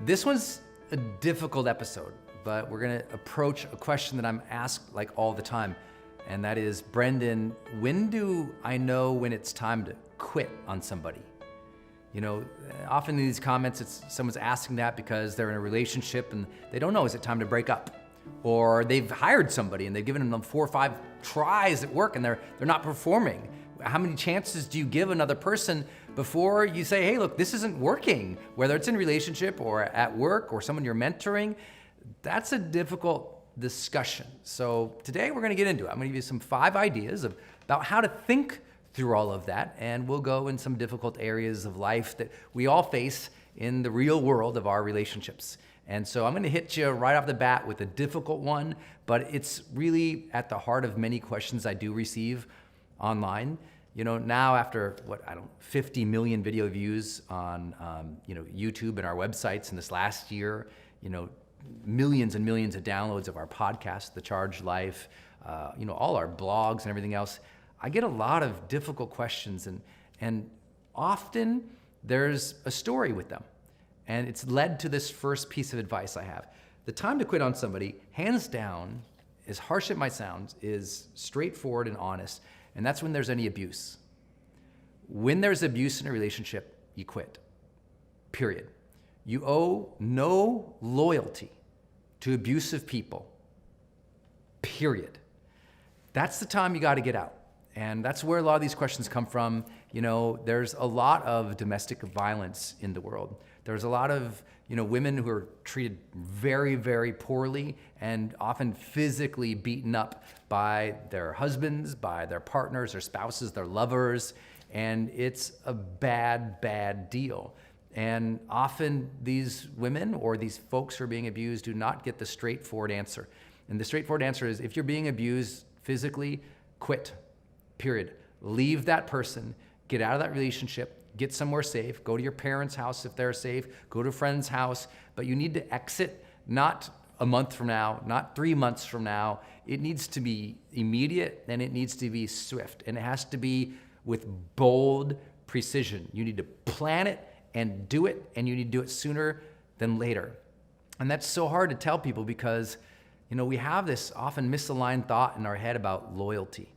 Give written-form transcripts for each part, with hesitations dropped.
This one's a difficult episode, but we're gonna approach a question that I'm asked like all the time, and that is, Brendan, when do I know when it's time to quit on somebody? You know, often in these comments, it's someone's asking that because they're in a relationship and they don't know, is it time to break up? Or they've hired somebody and they've given them 4 or 5 tries at work and they're not performing. How many chances do you give another person before you say, hey, look, this isn't working? Whether it's in a relationship or at work or someone you're mentoring, that's a difficult discussion. So today we're gonna get into it. I'm gonna give you some 5 ideas about how to think through all of that, and we'll go in some difficult areas of life that we all face in the real world of our relationships. And so I'm gonna hit you right off the bat with a difficult one, but it's really at the heart of many questions I do receive online. You know, now after 50 million video views on YouTube and our websites in this last year, millions and millions of downloads of our podcast, The Charged Life, all our blogs and everything else, I get a lot of difficult questions, and often there's a story with them. And it's led to this first piece of advice I have. The time to quit on somebody, hands down, as harsh as it might sound, is straightforward and honest. And that's when there's any abuse. When there's abuse in a relationship, you quit, period. You owe no loyalty to abusive people, period. That's the time you gotta get out. And that's where a lot of these questions come from. There's a lot of domestic violence in the world. There's a lot of women who are treated very, very poorly and often physically beaten up by their husbands, by their partners, their spouses, their lovers, and it's a bad, bad deal. And often these women or these folks who are being abused do not get the straightforward answer. And the straightforward answer is, if you're being abused physically, quit, period. Leave that person, get out of that relationship, get somewhere safe, go to your parents' house if they're safe, go to a friend's house, but you need to exit not a month from now, not 3 months from now. It needs to be immediate and it needs to be swift, and it has to be with bold precision. You need to plan it and do it, and you need to do it sooner than later. And that's so hard to tell people because we have this often misaligned thought in our head about loyalty.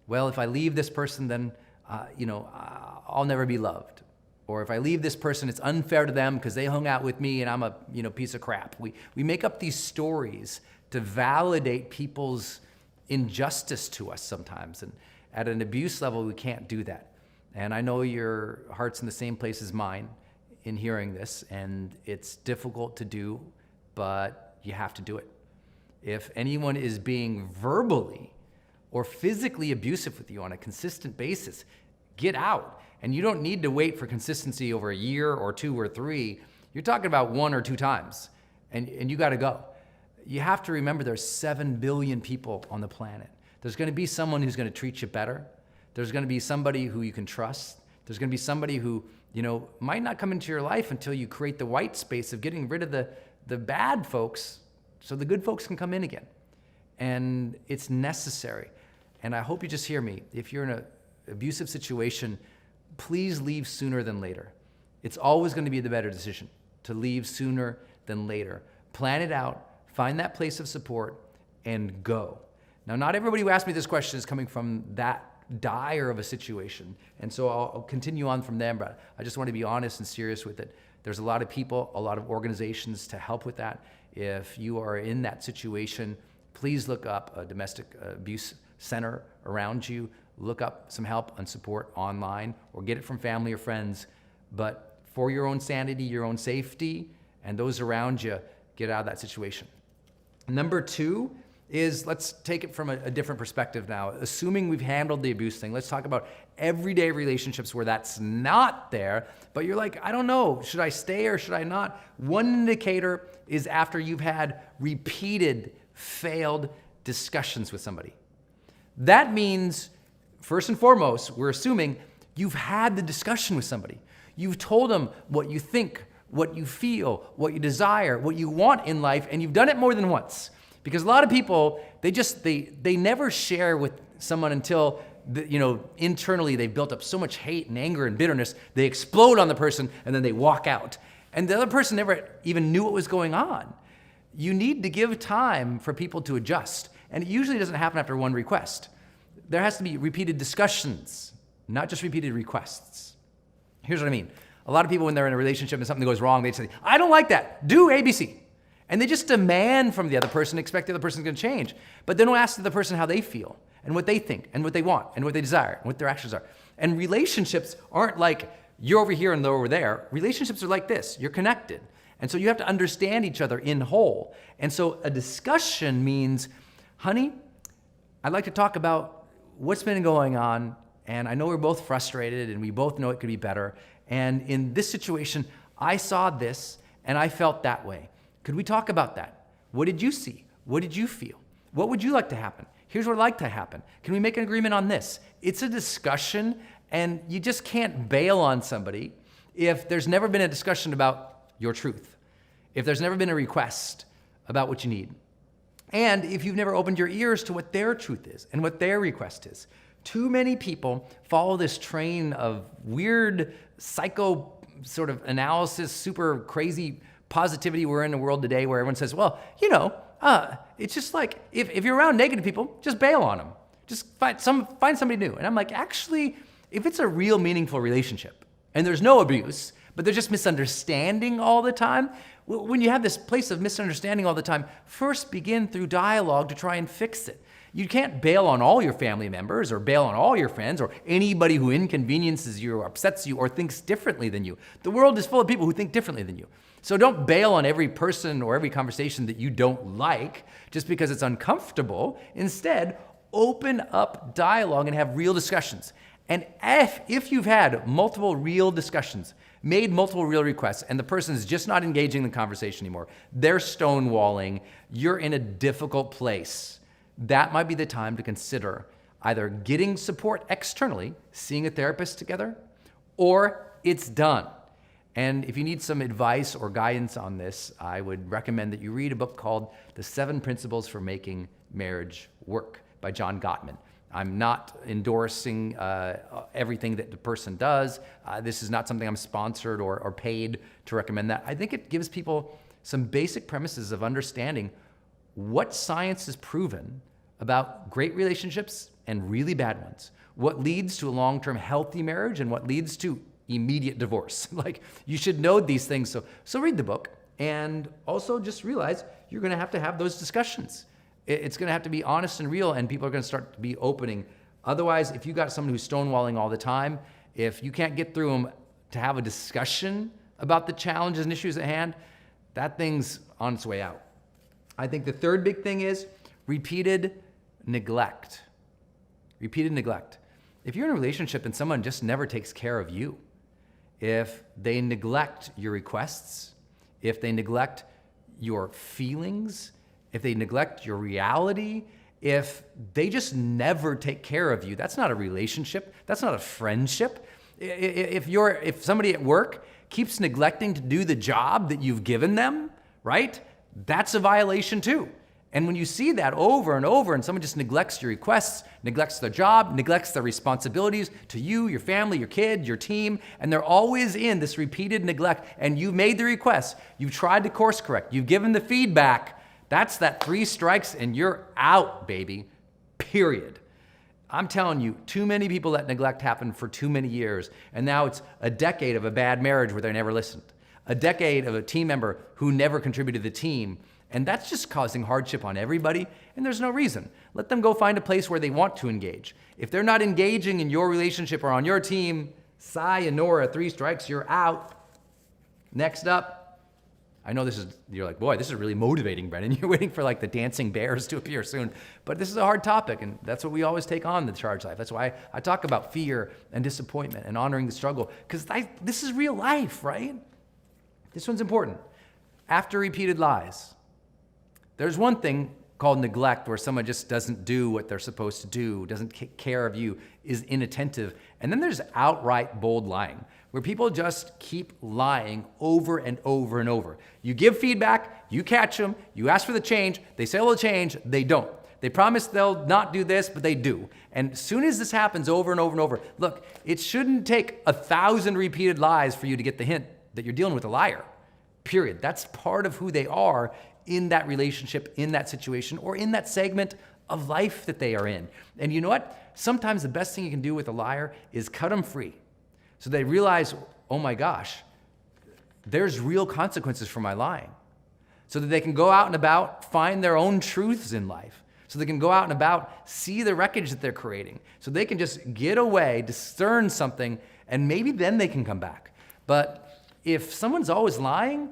Well, if I leave this person, then I'll never be loved. Or if I leave this person, it's unfair to them because they hung out with me and I'm a piece of crap. We make up these stories to validate people's injustice to us sometimes. And at an abuse level, we can't do that. And I know your heart's in the same place as mine in hearing this, and it's difficult to do, but you have to do it. If anyone is being verbally or physically abusive with you on a consistent basis, get out. And you don't need to wait for consistency over a year or 2 or 3. You're talking about 1 or 2 times, and you gotta go. You have to remember there's 7 billion people on the planet. There's gonna be someone who's gonna treat you better. There's gonna be somebody who you can trust. There's gonna be somebody who might not come into your life until you create the white space of getting rid of the bad folks so the good folks can come in again. And it's necessary. And I hope you just hear me. If you're in an abusive situation, please leave sooner than later. It's always going to be the better decision to leave sooner than later. Plan it out, find that place of support, and go. Now, not everybody who asked me this question is coming from that dire of a situation. And so I'll continue on from there, but I just want to be honest and serious with it. There's a lot of people, a lot of organizations to help with that. If you are in that situation, please look up a domestic abuse center around you, look up some help and support online, or get it from family or friends. But for your own sanity, your own safety, and those around you, get out of that situation. Number 2 is, let's take it from a different perspective now. Assuming we've handled the abuse thing, let's talk about everyday relationships where that's not there, but you're like, I don't know, should I stay or should I not? One indicator is after you've had repeated failed discussions with somebody. That means, first and foremost, we're assuming you've had the discussion with somebody. You've told them what you think, what you feel, what you desire, what you want in life, and you've done it more than once. Because a lot of people, they never share with someone until internally they've built up so much hate and anger and bitterness, they explode on the person and then they walk out. and the other person never even knew what was going on. You need to give time for people to adjust, and it usually doesn't happen after one request. There has to be repeated discussions, not just repeated requests. Here's what I mean. A lot of people, when they're in a relationship and something goes wrong, they say, I don't like that, do ABC. And they just demand from the other person, expect the other person's gonna change. But they don't ask the other person how they feel and what they think and what they want and what they desire and what their actions are. And relationships aren't like you're over here and they're over there. Relationships are like this, you're connected. And so you have to understand each other in whole. And so a discussion means, honey, I'd like to talk about what's been going on, and I know we're both frustrated and we both know it could be better. And in this situation, I saw this and I felt that way. Could we talk about that? What did you see? What did you feel? What would you like to happen? Here's what I'd like to happen. Can we make an agreement on this? It's a discussion, and you just can't bail on somebody if there's never been a discussion about your truth, if there's never been a request about what you need, and if you've never opened your ears to what their truth is and what their request is. Too many people follow this train of weird psycho sort of analysis, super crazy positivity we're in the world today where everyone says, well, it's just like if you're around negative people, just bail on them. Just find somebody new. And I'm like, actually, if it's a real meaningful relationship and there's no abuse, but there's just misunderstanding all the time, when you have this place of misunderstanding all the time, first begin through dialogue to try and fix it. You can't bail on all your family members or bail on all your friends or anybody who inconveniences you or upsets you or thinks differently than you. The world is full of people who think differently than you. So don't bail on every person or every conversation that you don't like just because it's uncomfortable. Instead, open up dialogue and have real discussions. And if you've had multiple real discussions, made multiple real requests, and the person is just not engaging in the conversation anymore, they're stonewalling, you're in a difficult place, that might be the time to consider either getting support externally, seeing a therapist together, or it's done. And if you need some advice or guidance on this, I would recommend that you read a book called The 7 Principles for Making Marriage Work by John Gottman. I'm not endorsing everything that the person does. This is not something I'm sponsored or paid to recommend that. I think it gives people some basic premises of understanding what science has proven about great relationships and really bad ones, what leads to a long-term healthy marriage and what leads to immediate divorce. Like, you should know these things. So read the book, and also just realize you're gonna have to have those discussions. It's gonna have to be honest and real, and people are gonna start to be opening. Otherwise, if you got someone who's stonewalling all the time, if you can't get through them to have a discussion about the challenges and issues at hand, that thing's on its way out. I think the third big thing is repeated neglect. Repeated neglect. If you're in a relationship and someone just never takes care of you, if they neglect your requests, if they neglect your feelings, if they neglect your reality, if they just never take care of you, that's not a relationship, that's not a friendship. If somebody at work keeps neglecting to do the job that you've given them, right? That's a violation too. And when you see that over and over, and someone just neglects your requests, neglects their job, neglects their responsibilities to you, your family, your kid, your team, and they're always in this repeated neglect, and you made the request, you've tried to course correct, you've given the feedback, that's that 3 strikes and you're out, baby, period. I'm telling you, too many people let neglect happen for too many years, and now it's a decade of a bad marriage where they never listened, a decade of a team member who never contributed to the team. And that's just causing hardship on everybody, and there's no reason. Let them go find a place where they want to engage. If they're not engaging in your relationship or on your team, sayonara, 3 strikes, you're out. Next up, I know you're like, boy, this is really motivating, Brendan. You're waiting for like the dancing bears to appear soon. But this is a hard topic, and that's what we always take on the Charged Life. That's why I talk about fear and disappointment and honoring the struggle, because this is real life, right? This one's important. After repeated lies, there's one thing called neglect, where someone just doesn't do what they're supposed to do, doesn't take care of you, is inattentive. And then there's outright bold lying, where people just keep lying over and over and over. You give feedback, you catch them, you ask for the change, they say they'll change, they don't. They promise they'll not do this, but they do. And as soon as this happens over and over and over, look, it shouldn't take 1,000 repeated lies for you to get the hint that you're dealing with a liar. period. That's part of who they are in that relationship, in that situation, or in that segment of life that they are in. And you know what? Sometimes the best thing you can do with a liar is cut them free. So they realize, oh my gosh, there's real consequences for my lying. So that they can go out and about, find their own truths in life. So they can go out and about, see the wreckage that they're creating. So they can just get away, discern something, and maybe then they can come back. But if someone's always lying,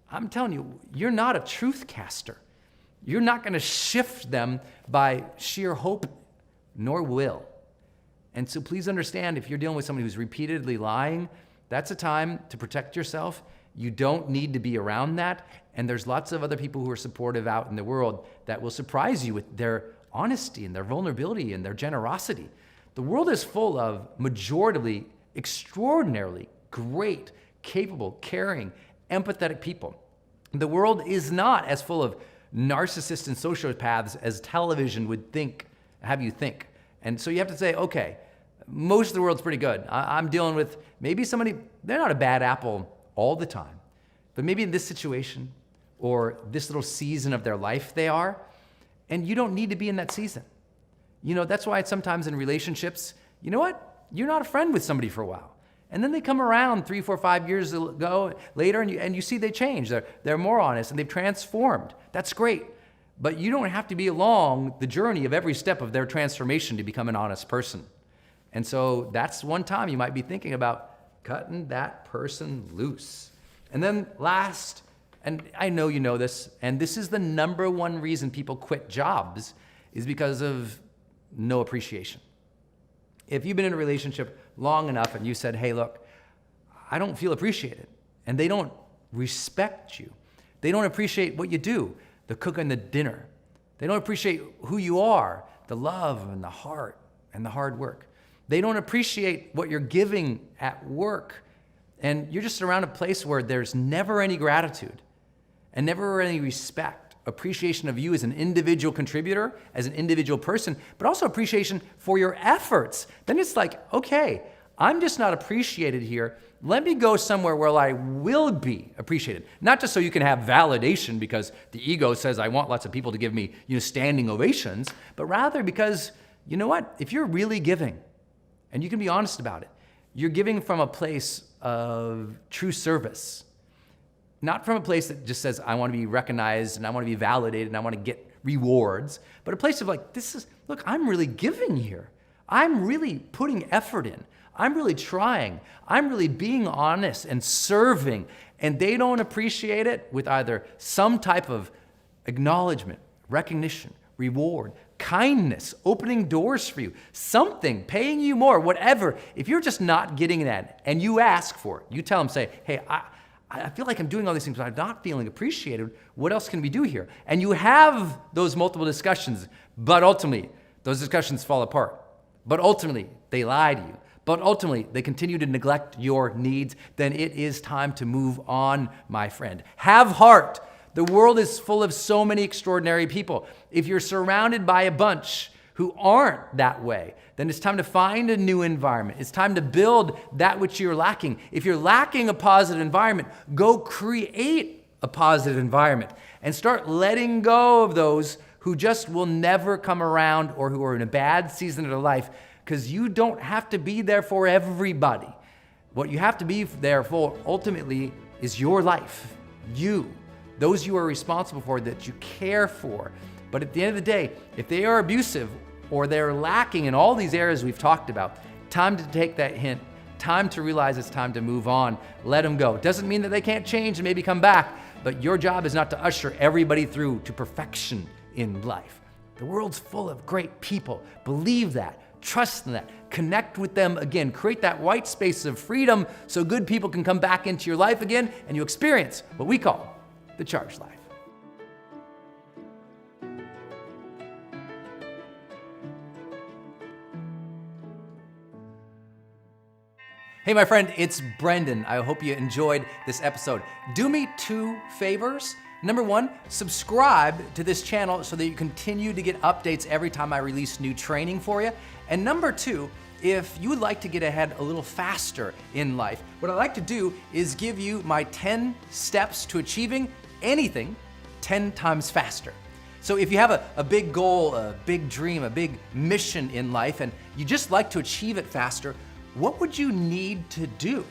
I'm telling you, you're not a truth caster. You're not going to shift them by sheer hope nor will. And so please understand, if you're dealing with somebody who's repeatedly lying, that's a time to protect yourself. You don't need to be around that. And there's lots of other people who are supportive out in the world that will surprise you with their honesty and their vulnerability and their generosity. The world is full of majoritively, extraordinarily great, capable, caring, empathetic people. The world is not as full of narcissists and sociopaths as television would have you think. And so you have to say, okay, most of the world's pretty good. I'm dealing with maybe somebody, they're not a bad apple all the time, but maybe in this situation or this little season of their life they are, and you don't need to be in that season. You know, that's why sometimes in relationships, you know what? You're not a friend with somebody for a while. And then they come around 3, 4, 5 years later, and you see they change. They're more honest and they've transformed. That's great. But you don't have to be along the journey of every step of their transformation to become an honest person. And so that's one time you might be thinking about cutting that person loose. And then last, and I know you know this, and this is the number one reason people quit jobs, is because of no appreciation. If you've been in a relationship long enough and you said, hey, look, I don't feel appreciated, and they don't respect you. They don't appreciate what you do, the cooking the dinner. They don't appreciate who you are, the love and the heart and the hard work. They don't appreciate what you're giving at work. And you're just around a place where there's never any gratitude and never any respect, appreciation of you as an individual contributor, as an individual person, but also appreciation for your efforts. Then it's like, okay, I'm just not appreciated here. Let me go somewhere where I will be appreciated. Not just so you can have validation because the ego says I want lots of people to give me, standing ovations, but rather because, you know what? If you're really giving, and you can be honest about it, you're giving from a place of true service, not from a place that just says, I want to be recognized and I want to be validated and I want to get rewards, but a place of like, look, I'm really giving here. I'm really putting effort in. I'm really trying. I'm really being honest and serving. And they don't appreciate it with either some type of acknowledgement, recognition, reward, kindness, opening doors for you, something, paying you more, whatever. If you're just not getting that and you ask for it, you tell them, say, hey, I feel like I'm doing all these things, but I'm not feeling appreciated. What else can we do here? And you have those multiple discussions, but ultimately, those discussions fall apart. But ultimately, they lie to you. But ultimately, they continue to neglect your needs. Then it is time to move on, my friend. Have heart. The world is full of so many extraordinary people. If you're surrounded by a bunch who aren't that way, then it's time to find a new environment. It's time to build that which you're lacking. If you're lacking a positive environment, go create a positive environment and start letting go of those who just will never come around or who are in a bad season of their life, because you don't have to be there for everybody. What you have to be there for ultimately is your life, you. Those you are responsible for, that you care for. But at the end of the day, if they are abusive or they're lacking in all these areas we've talked about, time to take that hint, time to realize it's time to move on, let them go. Doesn't mean that they can't change and maybe come back, but your job is not to usher everybody through to perfection in life. The world's full of great people. Believe that, trust in that, connect with them again, create that white space of freedom so good people can come back into your life again and you experience what we call the charged life. Hey, my friend, it's Brendan. I hope you enjoyed this episode. Do me 2 favors. Number 1, subscribe to this channel so that you continue to get updates every time I release new training for you. And number 2, if you would like to get ahead a little faster in life, what I'd like to do is give you my 10 steps to achieving anything 10 times faster. So if you have a big goal, a big dream, a big mission in life, and you just like to achieve it faster, what would you need to do?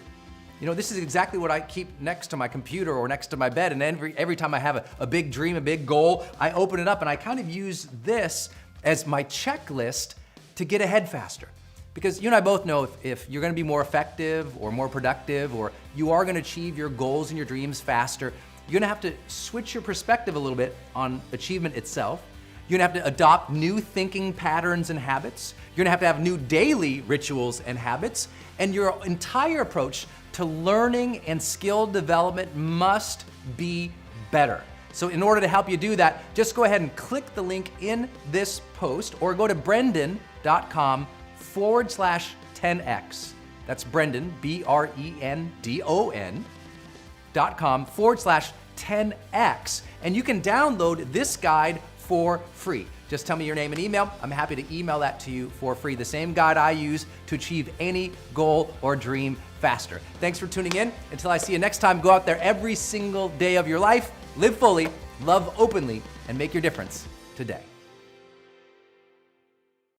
You know, this is exactly what I keep next to my computer or next to my bed, and every time I have a big dream, a big goal, I open it up and I kind of use this as my checklist to get ahead faster. Because you and I both know if you're gonna be more effective or more productive, or you are gonna achieve your goals and your dreams faster, you're gonna have to switch your perspective a little bit on achievement itself. You're gonna have to adopt new thinking patterns and habits. You're gonna have new daily rituals and habits, and your entire approach to learning and skill development must be better. So in order to help you do that, just go ahead and click the link in this post or go to brendon.com/10x. That's Brendon, BRENDON.com/10x. And you can download this guide for free. Just tell me your name and email. I'm happy to email that to you for free. The same guide I use to achieve any goal or dream faster. Thanks for tuning in. Until I see you next time, go out there every single day of your life, live fully, love openly, and make your difference today.